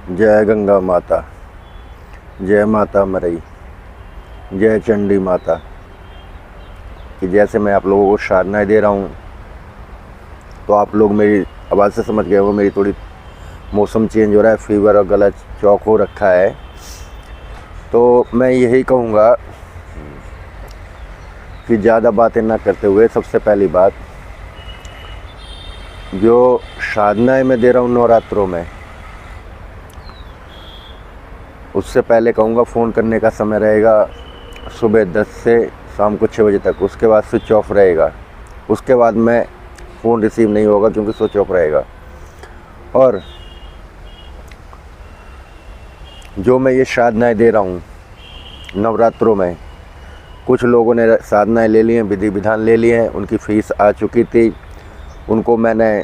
जय गंगा माता, जय माता मरई, जय चंडी माता। कि जैसे मैं आप लोगों को साधनाएँ दे रहा हूँ तो आप लोग मेरी आवाज़ से समझ गए हो। मेरी थोड़ी मौसम चेंज हो रहा है, फीवर और गला चौक हो रखा है। तो मैं यही कहूँगा कि ज़्यादा बातें ना करते हुए, सबसे पहली बात जो साधनाएँ मैं दे रहा हूँ नवरात्रों में, उससे पहले कहूँगा फ़ोन करने का समय रहेगा सुबह 10 से शाम को 6 बजे तक। उसके बाद स्विच ऑफ रहेगा। उसके बाद मैं फ़ोन रिसीव नहीं होगा क्योंकि स्विच ऑफ रहेगा। और जो मैं ये साधनाएँ दे रहा हूँ नवरात्रों में, कुछ लोगों ने साधनाएँ ले ली हैं, विधि विधान ले लिए हैं, उनकी फ़ीस आ चुकी थी, उनको मैंने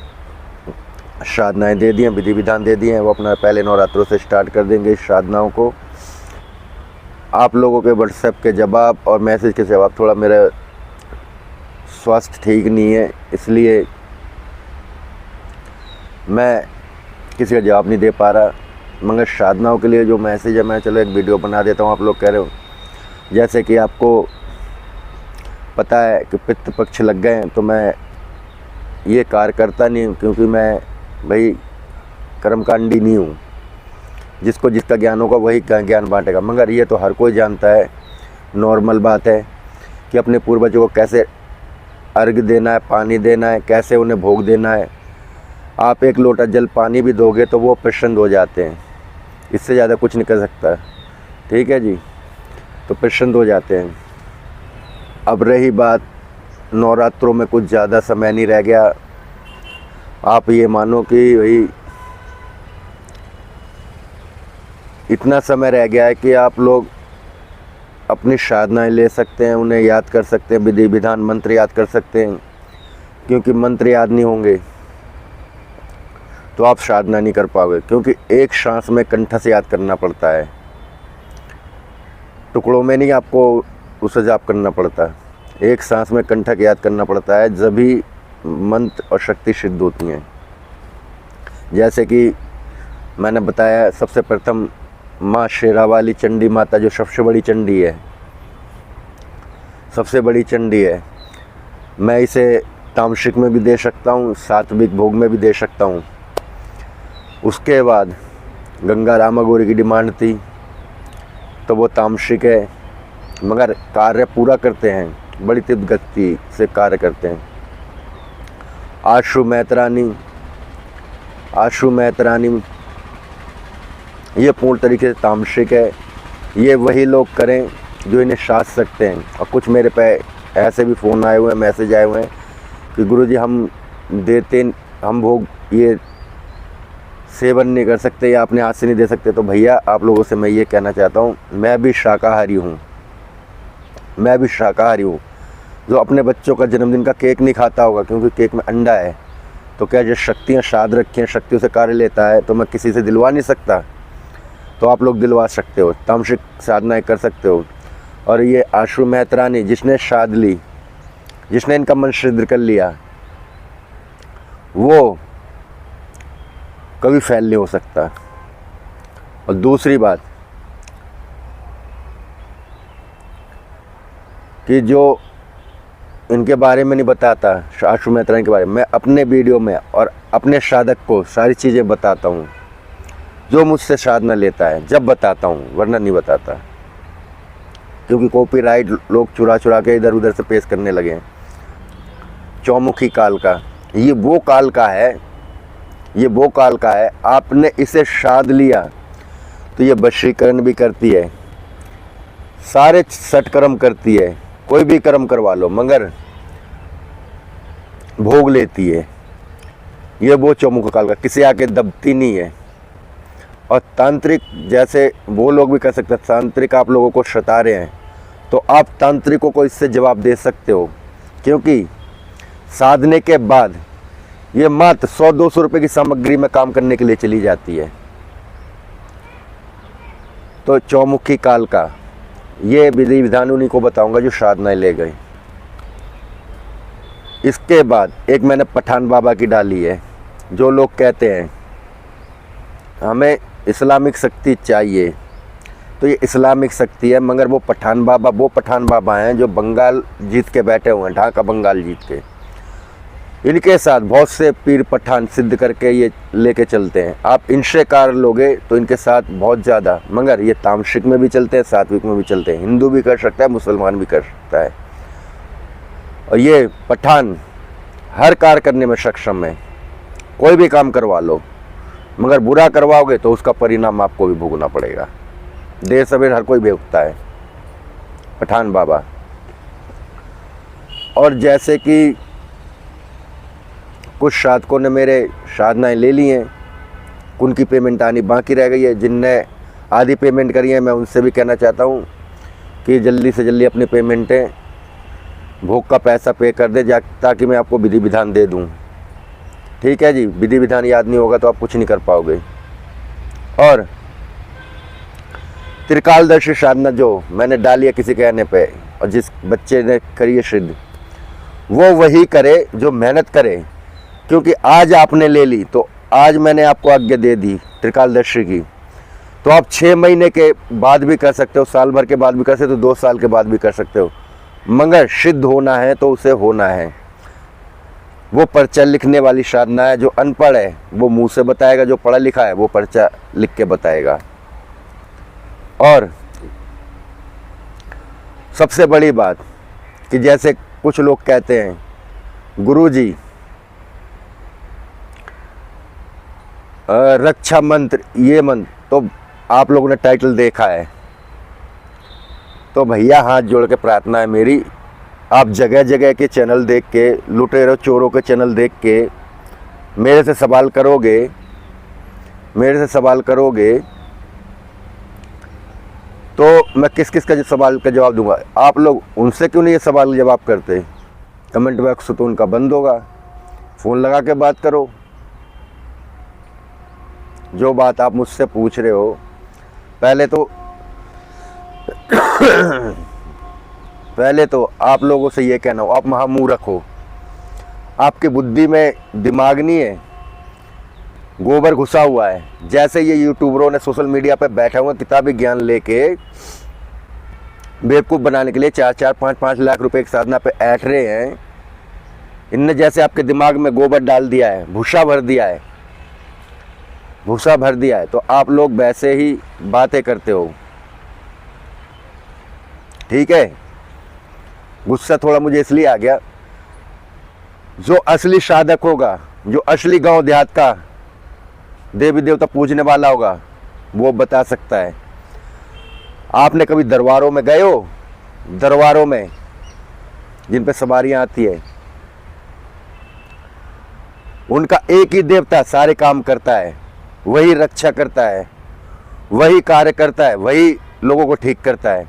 साधनाएँ दे दी हैं, विधि विधान दे दिए हैं। वो अपना पहले नवरात्रों से स्टार्ट कर देंगे इस साधनाओं को। आप लोगों के व्हाट्सएप के जवाब और मैसेज के जवाब, थोड़ा मेरा स्वास्थ्य ठीक नहीं है, इसलिए मैं किसी का जवाब नहीं दे पा रहा। मगर साधनाओं के लिए जो मैसेज है, मैं चलो एक वीडियो बना देता हूँ। आप लोग कह रहे हो जैसे कि आपको पता है कि पितृ पक्ष लग गए हैं, तो मैं ये कार्य करता नहीं हूँ क्योंकि मैं भाई कर्मकांडी नहीं हूँ। जिसको जिसका ज्ञान होगा वही ज्ञान बांटेगा। मगर ये तो हर कोई जानता है, नॉर्मल बात है कि अपने पूर्वजों को कैसे अर्घ देना है, पानी देना है, कैसे उन्हें भोग देना है। आप एक लोटा जल पानी भी दोगे तो वो प्रसन्न हो जाते हैं, इससे ज़्यादा कुछ नहीं कर सकता। ठीक है जी, तो प्रसन्न हो जाते हैं। अब रही बात नवरात्रों में, कुछ ज़्यादा समय नहीं रह गया। आप ये मानो कि भाई इतना समय रह गया है कि आप लोग अपनी साधनाएँ ले सकते हैं, उन्हें याद कर सकते हैं, विधि विधान मंत्र याद कर सकते हैं। क्योंकि मंत्र याद नहीं होंगे तो आप साधना नहीं कर पाओगे, क्योंकि एक सांस में कंठ से याद करना पड़ता है, टुकड़ों में नहीं आपको उसे जाप करना पड़ता। एक सांस में कंठक याद करना पड़ता है, जब भी मंत्र और शक्ति सिद्ध होती हैं। जैसे कि मैंने बताया, सबसे प्रथम माँ शेरावाली चंडी माता, जो सबसे बड़ी चंडी है, सबसे बड़ी चंडी है। मैं इसे तामसिक में भी दे सकता हूँ, सात्विक भोग में भी दे सकता हूँ। उसके बाद गंगा रामागौरी की डिमांड थी तो वो तामसिक है, मगर कार्य पूरा करते हैं, बड़ी तीव्र गति से कार्य करते हैं। आशु मैत्रानी, आशु मैत्रानी ये पूर्ण तरीके से तामसिक है। ये वही लोग करें जो इन्हें साध सकते हैं। और कुछ मेरे पे ऐसे भी फ़ोन आए हुए हैं, मैसेज आए हुए हैं कि गुरुजी हम देते, हम भोग ये सेवन नहीं कर सकते या अपने हाथ से नहीं दे सकते। तो भैया आप लोगों से मैं ये कहना चाहता हूँ, मैं भी शाकाहारी हूँ, मैं भी शाकाहारी हूँ। जो अपने बच्चों का जन्मदिन का केक नहीं खाता होगा क्योंकि केक में अंडा है, तो क्या जो शक्तियाँ साध रखी हैं, शक्तियों से कार्य लेता है, तो मैं किसी से दिलवा नहीं सकता। तो आप लोग दिलवा सकते हो, तामसिक साधनाएँ कर सकते हो। और ये आशु मैत्रानी जिसने साध ली, जिसने इनका मन सिद्ध कर लिया, वो कभी फेल नहीं हो सकता। और दूसरी बात कि जो इनके बारे में नहीं बताता, आशु मैत्रानी के बारे में, मैं अपने वीडियो में और अपने साधक को सारी चीज़ें बताता हूँ। जो मुझसे साधना लेता है जब बताता हूँ, वरना नहीं बताता, क्योंकि कॉपीराइट लोग चुरा चुरा के इधर उधर से पेश करने लगे हैं। चौमुखी काल का, ये वो काल का है, ये वो काल का है। आपने इसे साध लिया तो ये वशीकरण भी करती है, सारे सटकर्म करती है, कोई भी कर्म करवा लो, मगर भोग लेती है। ये वो चौमुख काल का, किसी आके दबती नहीं है। और तांत्रिक जैसे वो लोग भी कर सकते हैं, तांत्रिक आप लोगों को सता रहे हैं तो आप तांत्रिकों को इससे जवाब दे सकते हो, क्योंकि साधने के बाद ये मात्र 100-200 रुपये की सामग्री में काम करने के लिए चली जाती है। तो चौमुखी काल का ये विधि विधान उन्हीं को बताऊंगा जो साधनाएं ले गए। इसके बाद एक मैंने पठान बाबा की डाली है। जो लोग कहते हैं हमें इस्लामिक शक्ति चाहिए तो ये इस्लामिक शक्ति है, मगर वो पठान बाबा हैं जो बंगाल जीत के बैठे हुए हैं, ढाका बंगाल जीत के। इनके साथ बहुत से पीर पठान सिद्ध करके ये लेके चलते हैं। आप इनसे कार लोगे तो इनके साथ बहुत ज़्यादा, मगर ये तामसिक में भी चलते हैं, सात्विक में भी चलते हैं। हिंदू भी कर सकता है, मुसलमान भी कर सकता है। और ये पठान हर कार्य करने में सक्षम है। कोई भी काम करवा लो, मगर बुरा करवाओगे तो उसका परिणाम आपको भी भोगना पड़ेगा। देर सवेर हर कोई भोगता है, पठान बाबा। और जैसे कि कुछ साधकों ने मेरे साधनाएं ले ली हैं, उनकी पेमेंट आनी बाकी रह गई है। जिनने आधी पेमेंट करी है, मैं उनसे भी कहना चाहता हूँ कि जल्दी से जल्दी अपनी पेमेंटें, भोग का पैसा पे कर दे, ताकि मैं आपको विधि विधान दे दूँ। ठीक है जी, विधि विधान याद नहीं होगा तो आप कुछ नहीं कर पाओगे। और त्रिकालदर्शी साधना जो मैंने डाली है किसी कहने पे, और जिस बच्चे ने करी है सिद्ध, वो वही करे जो मेहनत करे। क्योंकि आज आपने ले ली तो आज मैंने आपको आज्ञा दे दी त्रिकालदर्शी की, तो आप 6 महीने के बाद भी कर सकते हो, साल भर के बाद भी कर सकते हो, 2 साल के बाद भी कर सकते हो। मगर सिद्ध होना है तो उसे होना है। वो पर्चा लिखने वाली साधना है। जो अनपढ़ है वो मुंह से बताएगा, जो पढ़ा लिखा है वो पर्चा लिख के बताएगा। और सबसे बड़ी बात कि जैसे कुछ लोग कहते हैं, गुरुजी रक्षा मंत्र, ये मंत्र, तो आप लोगों ने टाइटल देखा है, तो भैया हाथ जोड़ के प्रार्थना है मेरी, आप जगह जगह के चैनल देख के, लुटेरों चोरों के चैनल देख के मेरे से सवाल करोगे तो मैं किस किस का सवाल का जवाब दूंगा। आप लोग उनसे क्यों नहीं ये सवाल जवाब करते? कमेंट बॉक्स तो उनका बंद होगा, फ़ोन लगा के बात करो। जो बात आप मुझसे पूछ रहे हो, पहले तो आप लोगों से ये कहना हो, आप महामूर्ख हो, आपकी बुद्धि में दिमाग नहीं है, गोबर घुसा हुआ है। जैसे ये यूट्यूबरों ने सोशल मीडिया पे बैठे हुए किताबी ज्ञान लेके बेवकूफ़ बनाने के लिए 4-4, 5-5 लाख रुपए की साधना पे ऐठ रहे हैं। इनने जैसे आपके दिमाग में गोबर डाल दिया है, भूसा भर दिया है, तो आप लोग वैसे ही बातें करते हो। ठीक है, गुस्सा थोड़ा मुझे इसलिए आ गया, जो असली साधक होगा, जो असली गांव देहात का देवी देवता पूजने वाला होगा, वो बता सकता है। आपने कभी दरबारों में गए हो? दरबारों में जिन पे सवारियां आती है, उनका एक ही देवता सारे काम करता है, वही रक्षा करता है, वही कार्य करता है, वही लोगों को ठीक करता है।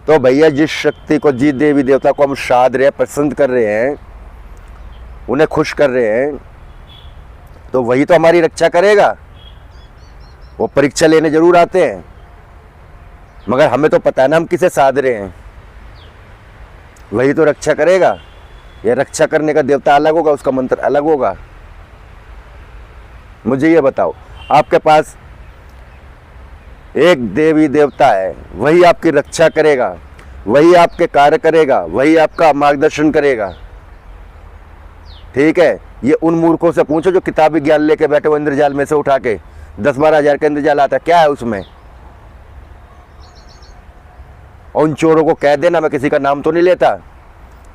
तो भैया जिस शक्ति को, जिस देवी देवता को हम साध रहे हैं, पसंद कर रहे हैं, उन्हें खुश कर रहे हैं, तो वही तो हमारी रक्षा करेगा। वो परीक्षा लेने जरूर आते हैं, मगर हमें तो पता है ना हम किसे साध रहे हैं। वही तो रक्षा करेगा। ये रक्षा करने का देवता अलग होगा, उसका मंत्र अलग होगा। मुझे ये बताओ, आपके पास एक देवी देवता है, वही आपकी रक्षा करेगा, वही आपके कार्य करेगा, वही आपका मार्गदर्शन करेगा। ठीक है, ये उन मूर्खों से पूछो जो किताबी ज्ञान लेके बैठे हो, इंद्रजाल में से उठा के 10-12 हज़ार का इंद्रजाल आता है, क्या है उसमें? और उन चोरों को कह देना, मैं किसी का नाम तो नहीं लेता,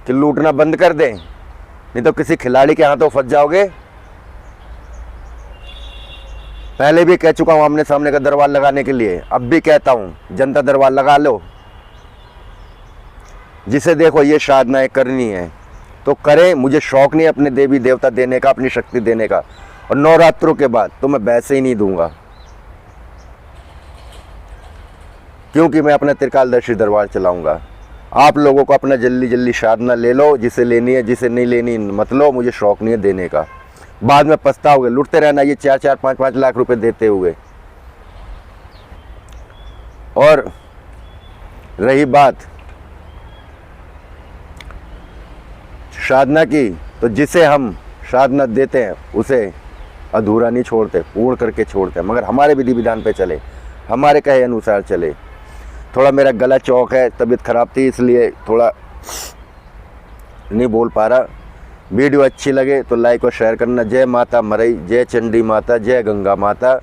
कि लूटना बंद कर दें, नहीं तो किसी खिलाड़ी के हाथों फंस जाओगे। पहले भी कह चुका हूं आमने सामने का दरबार लगाने के लिए, अब भी कहता हूं, जनता दरबार लगा लो। जिसे देखो ये साधनाएं करनी है तो करें। मुझे शौक नहीं अपने देवी देवता देने का, अपनी शक्ति देने का। और नवरात्रों के बाद तो मैं वैसे ही नहीं दूंगा, क्योंकि मैं अपना त्रिकालदर्शी दरबार चलाऊंगा। आप लोगों को अपना जल्दी जल्दी साधना ले लो, जिसे लेनी है, जिसे नहीं लेनी मत लो। मुझे शौक नहीं है देने का, बाद में पछताओगे। लुटते रहना ये 4-4, 5-5 लाख रुपए देते हुए। और रही बात साधना की, तो जिसे हम साधना देते हैं उसे अधूरा नहीं छोड़ते, पूर्ण करके छोड़ते, मगर हमारे विधि विधान पे चले, हमारे कहे अनुसार चले। थोड़ा मेरा गला चौक है, तबीयत ख़राब थी इसलिए थोड़ा नहीं बोल पा रहा। वीडियो अच्छी लगे तो लाइक और शेयर करना। जय माता मरई, जय चंडी माता, जय गंगा माता।